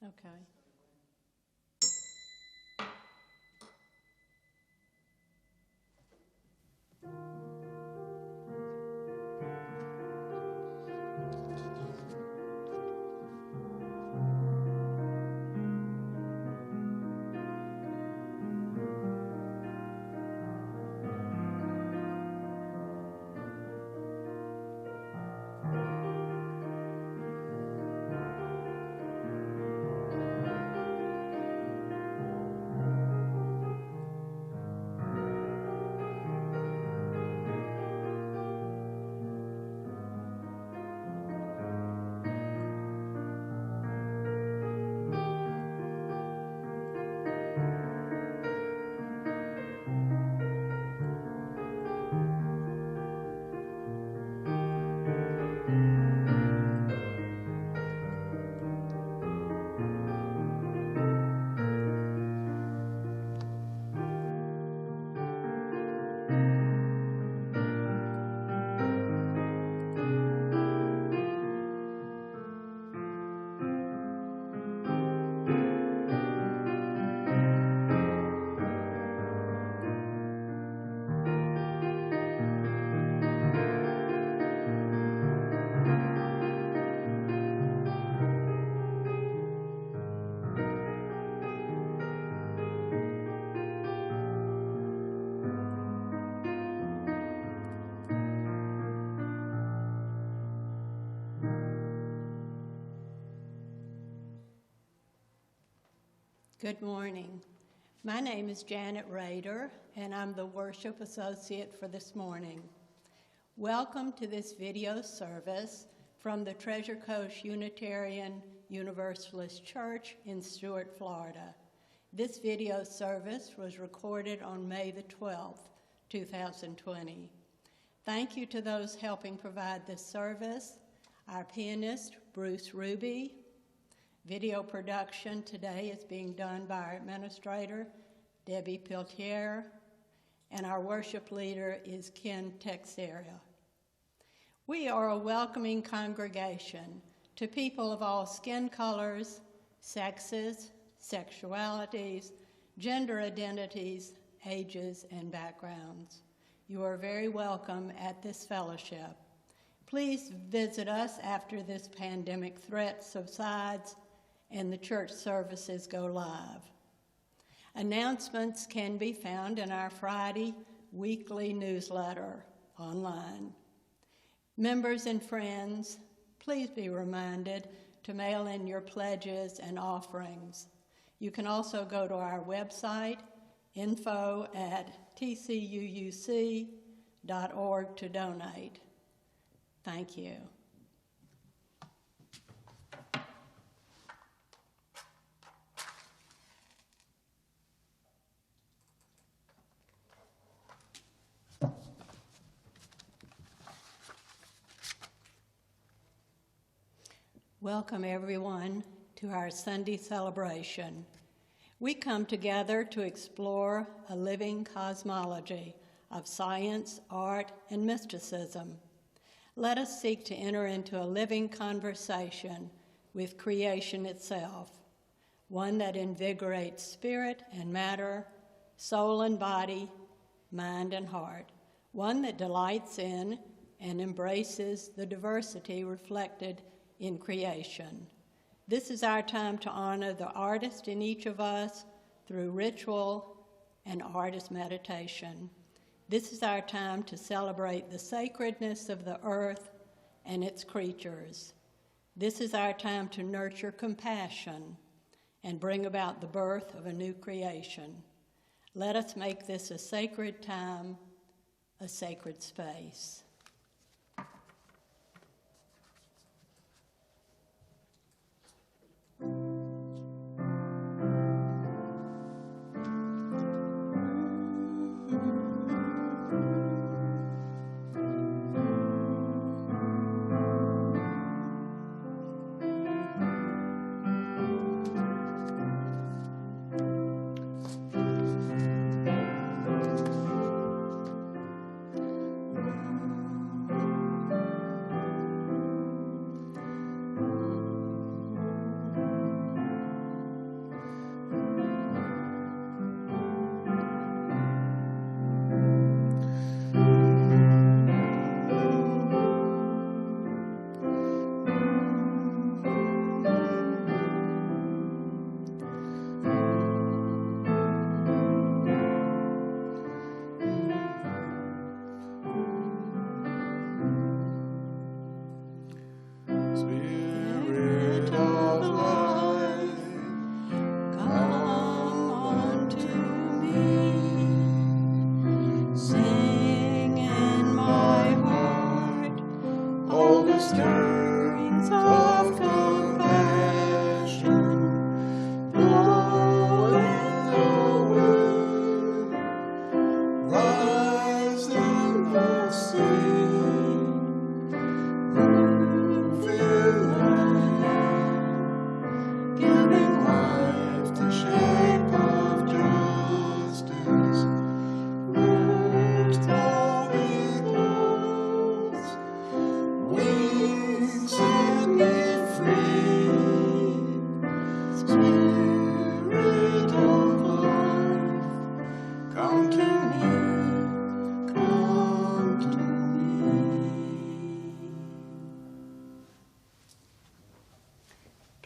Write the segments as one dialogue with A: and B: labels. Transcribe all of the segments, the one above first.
A: Okay. Good morning. My name is Janet Rader, and I'm the Worship Associate for this morning. Welcome to this video service from the Treasure Coast Unitarian Universalist Church in Stuart, Florida. This video service was recorded on May the 12th, 2020. Thank you to those helping provide this service, our pianist, Bruce Ruby. Video production today is being done by our administrator, Debbie Teixeira, and our worship leader is Ken Teixeira. We are a welcoming congregation to people of all skin colors, sexes, sexualities, gender identities, ages, and backgrounds. You are very welcome at this fellowship. Please visit us after this pandemic threat subsides and the church services go live. Announcements can be found in our Friday weekly newsletter online. Members and friends, please be reminded to mail in your pledges and offerings. You can also go to our website, info@tcuuc.org to donate. Thank you. Welcome everyone to our Sunday celebration. We come together to explore a living cosmology of science, art, and mysticism. Let us seek to enter into a living conversation with creation itself, one that invigorates spirit and matter, soul and body, mind and heart, one that delights in and embraces the diversity reflected in creation. This is our time to honor the artist in each of us through ritual and artist meditation. This is our time to celebrate the sacredness of the earth and its creatures. This is our time to nurture compassion and bring about the birth of a new creation. Let us make this a sacred time, a sacred space.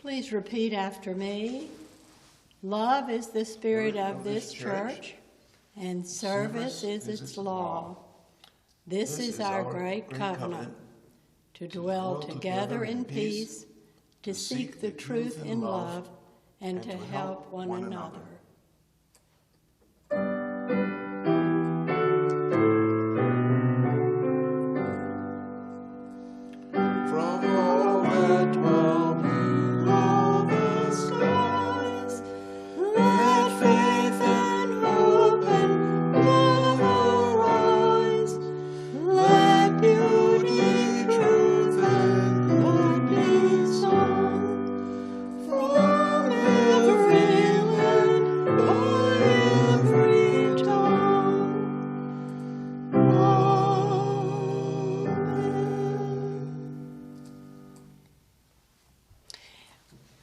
A: Please repeat after me. Love is the spirit of this church, and service is its law. This is our great covenant, to dwell together in peace, to seek the truth in love, and to help one another.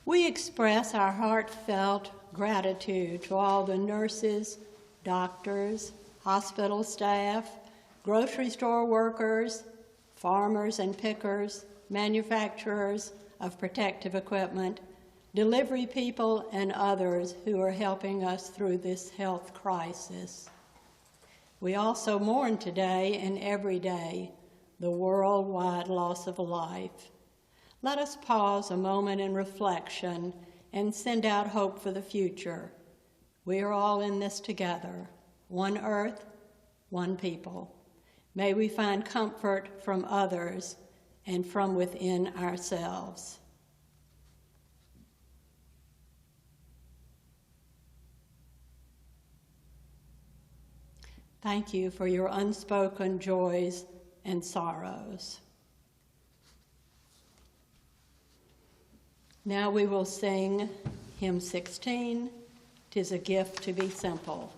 A: We express our heartfelt gratitude to all the nurses, doctors, hospital staff, grocery store workers, farmers and pickers, manufacturers of protective equipment, delivery people, and others who are helping us through this health crisis. We also mourn today and every day the worldwide loss of life. Let us pause a moment in reflection and send out hope for the future. We are all in this together, one earth, one people. May we find comfort from others and from within ourselves. Thank you for your unspoken joys and sorrows. Now we will sing hymn 16, "'Tis a Gift to be Simple."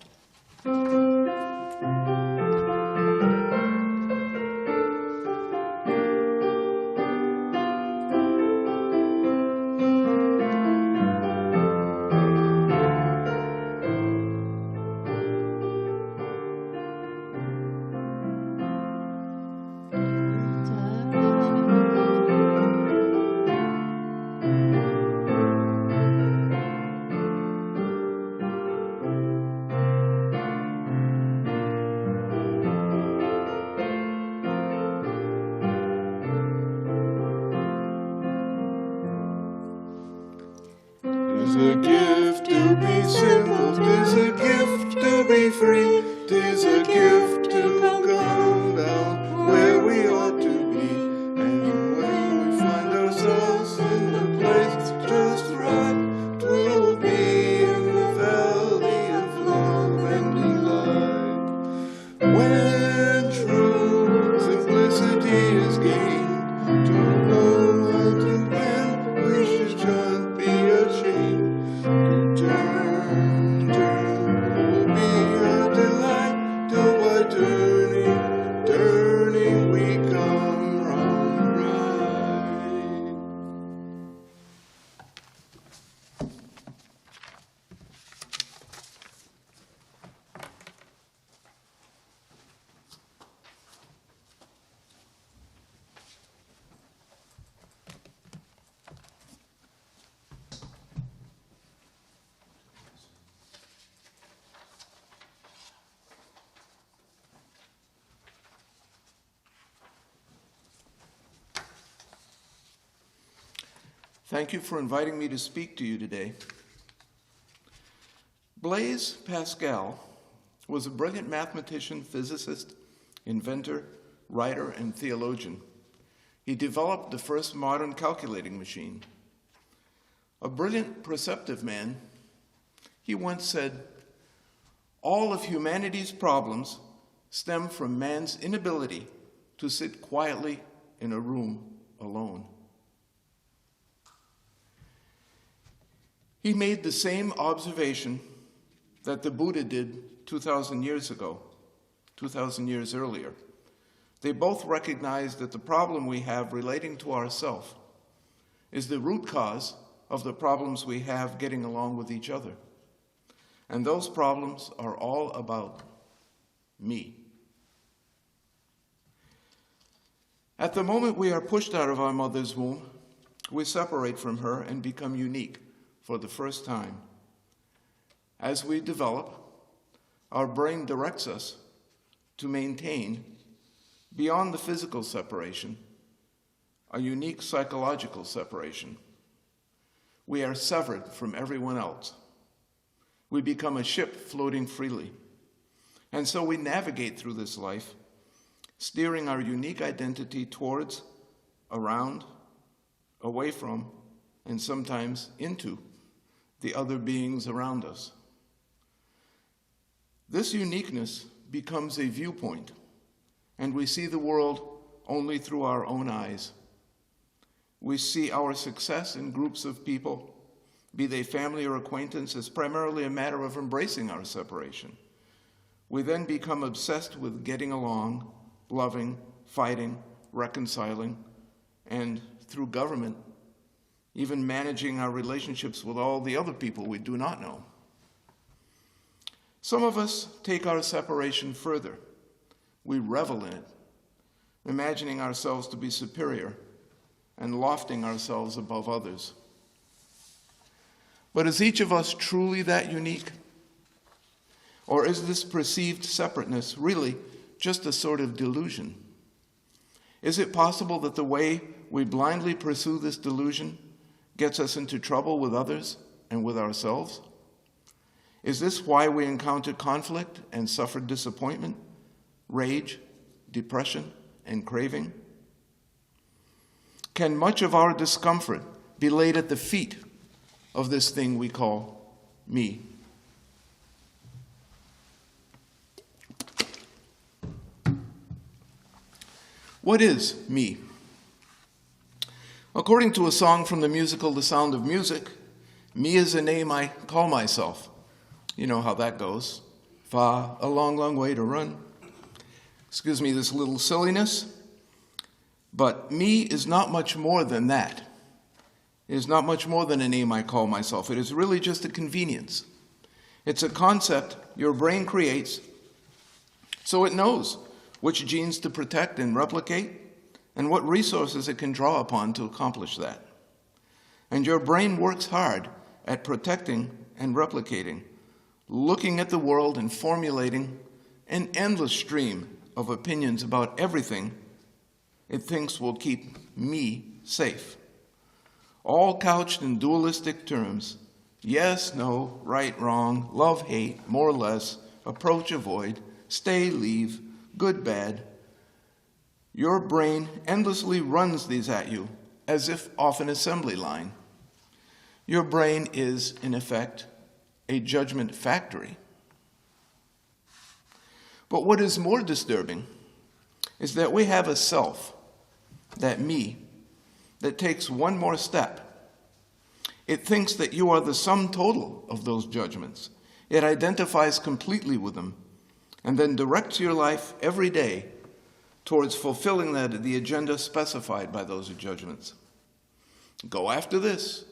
B: Tis a gift to be simple, tis a gift to be free, tis a gift to come down where we ought to be. And when we find ourselves in the place just right, 'twill be in the valley of love and delight. When true simplicity is gained, to know how to bend, we should just be ashamed. To turn will be a delight, till by turning we come round right. Thank you for inviting me to speak to you today. Blaise Pascal was a brilliant mathematician, physicist, inventor, writer, and theologian. He developed the first modern calculating machine. A brilliant, perceptive man, he once said, "All of humanity's problems stem from man's inability to sit quietly in a room alone." He made the same observation that the Buddha did 2,000 years ago, 2,000 years earlier. They both recognized that the problem we have relating to ourself is the root cause of the problems we have getting along with each other. And those problems are all about me. At the moment we are pushed out of our mother's womb, we separate from her and become unique for the first time. As we develop, our brain directs us to maintain, beyond the physical separation, a unique psychological separation. We are severed from everyone else. We become a ship floating freely. And so we navigate through this life, steering our unique identity towards, around, away from, and sometimes into the other beings around us. This uniqueness becomes a viewpoint, and we see the world only through our own eyes. We see our success in groups of people, be they family or acquaintance, as primarily a matter of embracing our separation. We then become obsessed with getting along, loving, fighting, reconciling, and through government, even managing our relationships with all the other people we do not know. Some of us take our separation further. We revel in it, imagining ourselves to be superior and lofting ourselves above others. But is each of us truly that unique? Or is this perceived separateness really just a sort of delusion? Is it possible that the way we blindly pursue this delusion gets us into trouble with others and with ourselves? Is this why we encounter conflict and suffer disappointment, rage, depression, and craving? Can much of our discomfort be laid at the feet of this thing we call me? What is me? According to a song from the musical The Sound of Music, me is a name I call myself. You know how that goes. Far, a long, long way to run. Excuse me, this little silliness. But me is not much more than that. It is not much more than a name I call myself. It is really just a convenience. It's a concept your brain creates so it knows which genes to protect and replicate and what resources it can draw upon to accomplish that. And your brain works hard at protecting and replicating, looking at the world and formulating an endless stream of opinions about everything it thinks will keep me safe. All couched in dualistic terms: yes, no, right, wrong, love, hate, more, less, approach, avoid, stay, leave, good, bad. Your brain endlessly runs these at you as if off an assembly line. Your brain is, in effect, a judgment factory. But what is more disturbing is that we have a self, that me, that takes one more step. It thinks that you are the sum total of those judgments. It identifies completely with them and then directs your life every day towards fulfilling the agenda specified by those judgments. Go after this.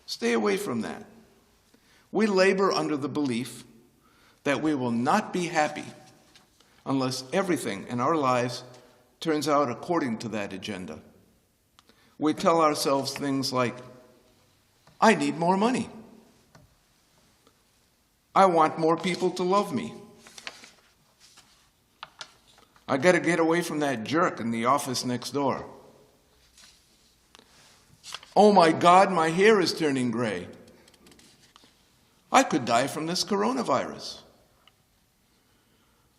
B: Stay away from that. We labor under the belief that we will not be happy unless everything in our lives turns out according to that agenda. We tell ourselves things like, I need more money. I want more people to love me. I got to get away from that jerk in the office next door. Oh my God, my hair is turning gray. I could die from this coronavirus.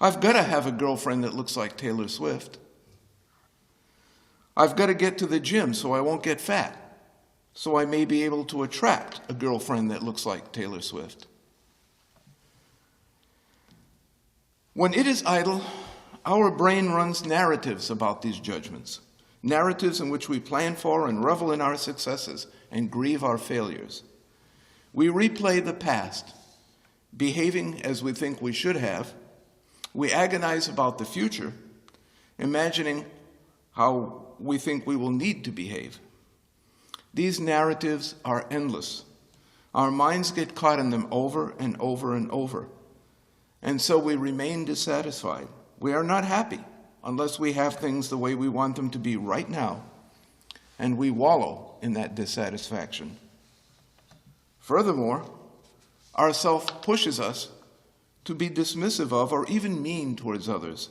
B: I've got to have a girlfriend that looks like Taylor Swift. I've got to get to the gym so I won't get fat, so I may be able to attract a girlfriend that looks like Taylor Swift. When it is idle, our brain runs narratives about these judgments, narratives in which we plan for and revel in our successes and grieve our failures. We replay the past, behaving as we think we should have. We agonize about the future, imagining how we think we will need to behave. These narratives are endless. Our minds get caught in them over and over and over. And so we remain dissatisfied. We are not happy unless we have things the way we want them to be right now. and we wallow in that dissatisfaction. Furthermore, our self pushes us to be dismissive of or even mean towards others.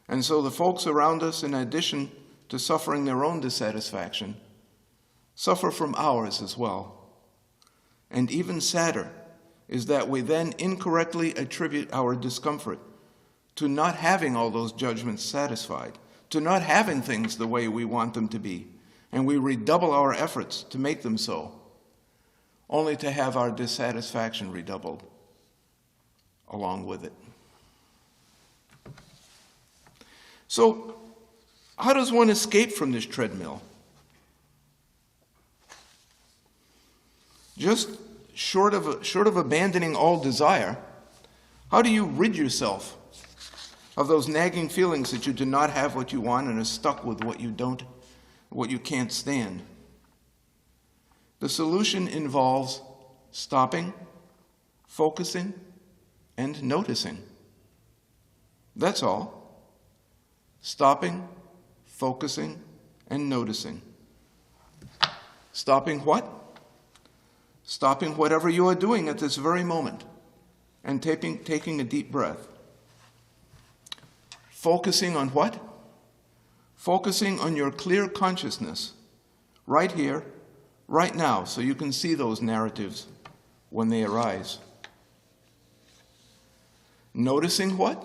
B: And so the folks around us, in addition to suffering their own dissatisfaction, suffer from ours as well. And even sadder is that we then incorrectly attribute our discomfort to not having all those judgments satisfied, to not having things the way we want them to be, and we redouble our efforts to make them so, only to have our dissatisfaction redoubled along with it. So, how does one escape from this treadmill? Just short of abandoning all desire, how do you rid yourself of those nagging feelings that you do not have what you want and are stuck with what you can't stand? The solution involves stopping, focusing, and noticing. That's all. Stopping, focusing, and noticing. Stopping what? Stopping whatever you are doing at this very moment and taking a deep breath. Focusing on what? Focusing on your clear consciousness right here, right now, so you can see those narratives when they arise. Noticing what?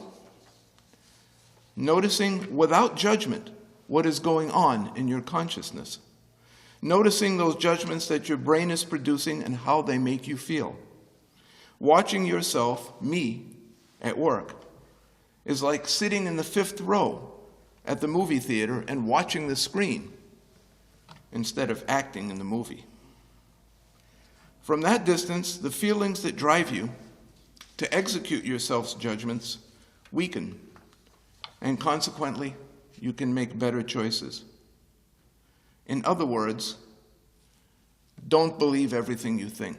B: Noticing without judgment what is going on in your consciousness. Noticing those judgments that your brain is producing and how they make you feel. Watching yourself, me, at work, is like sitting in the 5th row at the movie theater and watching the screen instead of acting in the movie. From that distance, the feelings that drive you to execute your self's judgments weaken, and consequently, you can make better choices. In other words, don't believe everything you think.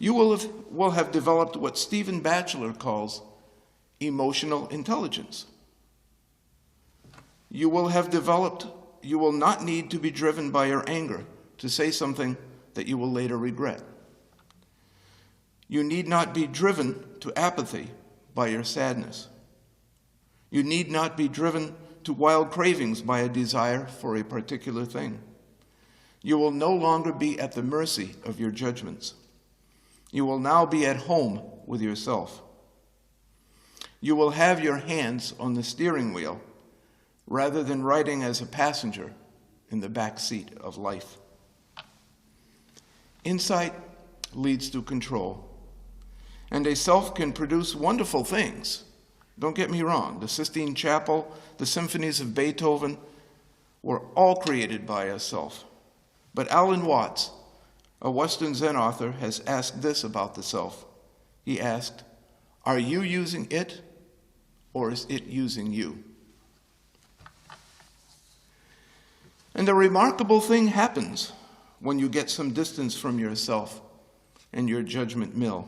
B: You will have developed what Stephen Batchelor calls emotional intelligence. You will not need to be driven by your anger to say something that you will later regret. You need not be driven to apathy by your sadness. You need not be driven to wild cravings by a desire for a particular thing. You will no longer be at the mercy of your judgments. You will now be at home with yourself. You will have your hands on the steering wheel rather than riding as a passenger in the back seat of life. Insight leads to control, and a self can produce wonderful things. Don't get me wrong, the Sistine Chapel, the symphonies of Beethoven were all created by a self. But Alan Watts, a Western Zen author, has asked this about the self. He asked, are you using it, or is it using you? And a remarkable thing happens when you get some distance from yourself and your judgment mill.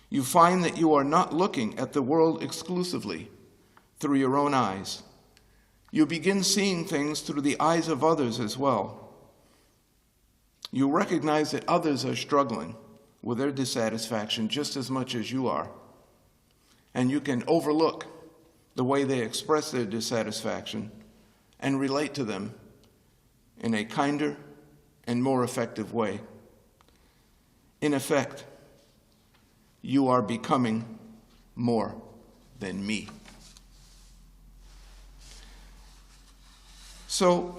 B: You find that you are not looking at the world exclusively through your own eyes. You begin seeing things through the eyes of others as well. You recognize that others are struggling with their dissatisfaction just as much as you are. And you can overlook the way they express their dissatisfaction and relate to them in a kinder and more effective way. In effect, you are becoming more than me. So,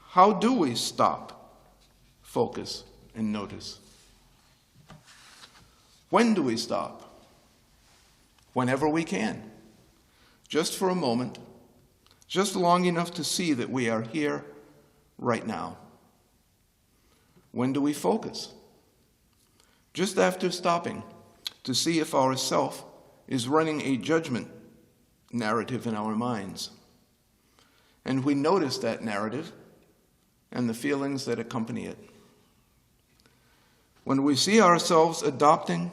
B: how do we stop, focus, and notice? When do we stop? Whenever we can. Just for a moment, just long enough to see that we are here right now. When do we focus? Just after stopping to see if our self is running a judgment narrative in our minds. And we notice that narrative and the feelings that accompany it. When we see ourselves adopting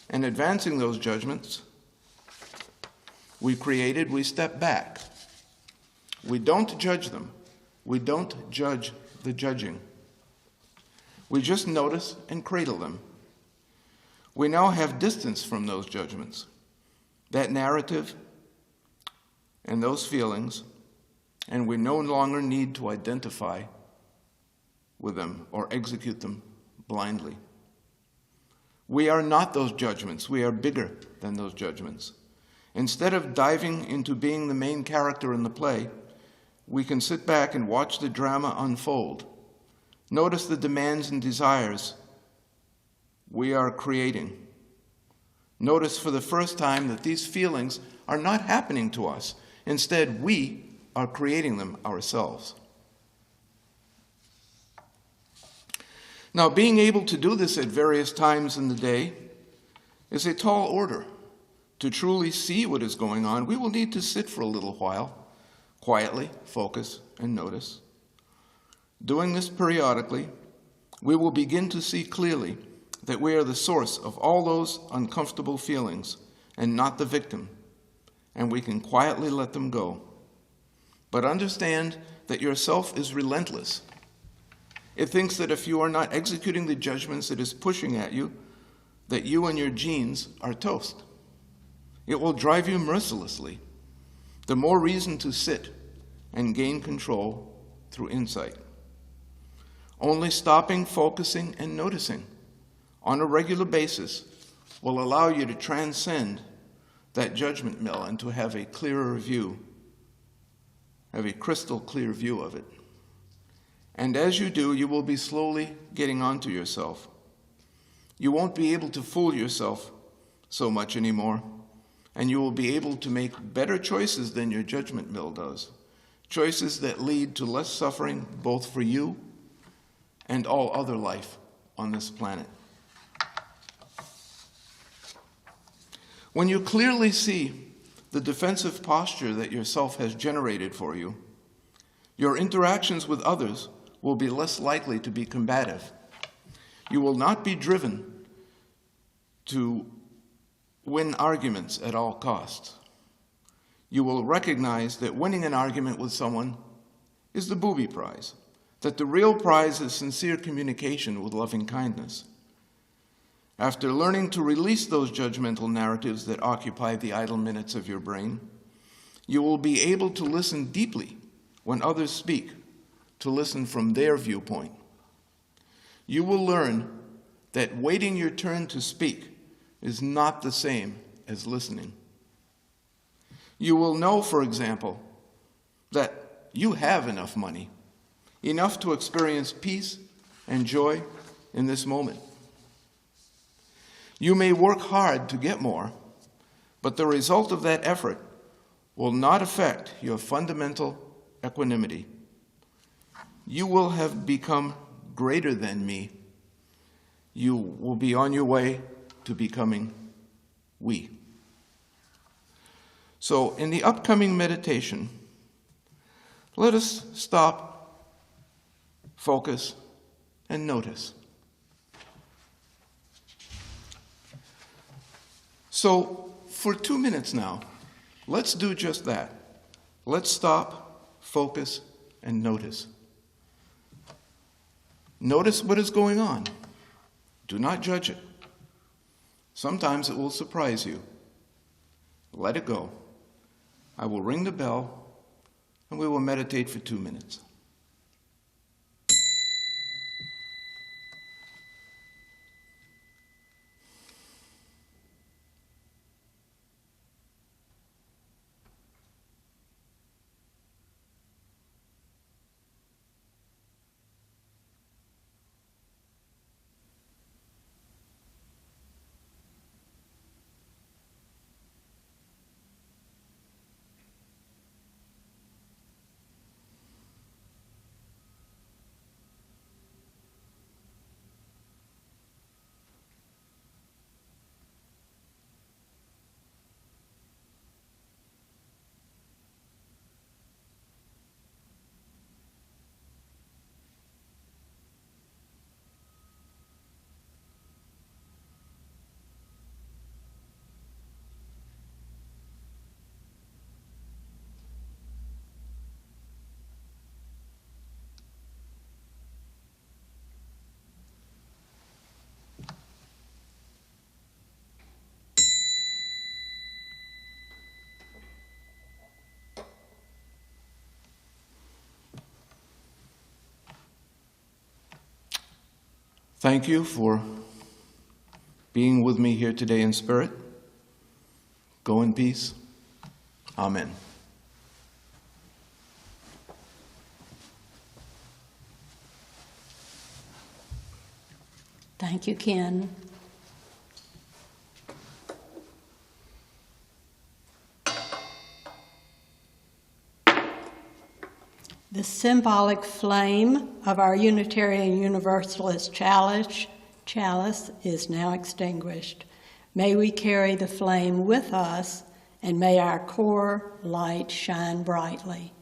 B: and advancing those judgments we step back We don't judge them. We don't judge the judging. We just notice and cradle them. We now have distance from those judgments, that narrative and those feelings, and we no longer need to identify with them or execute them blindly. We are not those judgments. We are bigger than those judgments. Instead of diving into being the main character in the play, we can sit back and watch the drama unfold. Notice the demands and desires we are creating. Notice for the first time that these feelings are not happening to us. Instead, we are creating them ourselves. Now, being able to do this at various times in the day is a tall order. To truly see what is going on, we will need to sit for a little while, quietly, focus, and notice. Doing this periodically, we will begin to see clearly that we are the source of all those uncomfortable feelings and not the victim, and we can quietly let them go. But understand that your self is relentless. It thinks that if you are not executing the judgments it is pushing at you, that you and your genes are toast. It will drive you mercilessly. The more reason to sit and gain control through insight. Only stopping, focusing, and noticing on a regular basis will allow you to transcend that judgment mill and to have a clearer view, have a crystal clear view of it. And as you do, you will be slowly getting onto yourself. You won't be able to fool yourself so much anymore, and you will be able to make better choices than your judgment mill does. Choices that lead to less suffering both for you and all other life on this planet. When you clearly see the defensive posture that your self has generated for you, your interactions with others will be less likely to be combative. You will not be driven to win arguments at all costs. You will recognize that winning an argument with someone is the booby prize, that the real prize is sincere communication with loving kindness. After learning to release those judgmental narratives that occupy the idle minutes of your brain, you will be able to listen deeply when others speak, to listen from their viewpoint. You will learn that waiting your turn to speak is not the same as listening. You will know, for example, that you have enough money, enough to experience peace and joy in this moment. You may work hard to get more, but the result of that effort will not affect your fundamental equanimity. You will have become greater than me. You will be on your way to becoming we. So in the upcoming meditation, let us stop, focus, and notice. So for 2 minutes now, let's do just that. Let's stop, focus, and notice. Notice what is going on. Do not judge it. Sometimes it will surprise you. Let it go. I will ring the bell, and we will meditate for 2 minutes. Thank you for being with me here today in spirit. Go in peace. Amen.
A: Thank you, Ken. The symbolic flame of our Unitarian Universalist chalice is now extinguished. May we carry the flame with us, and may our core light shine brightly.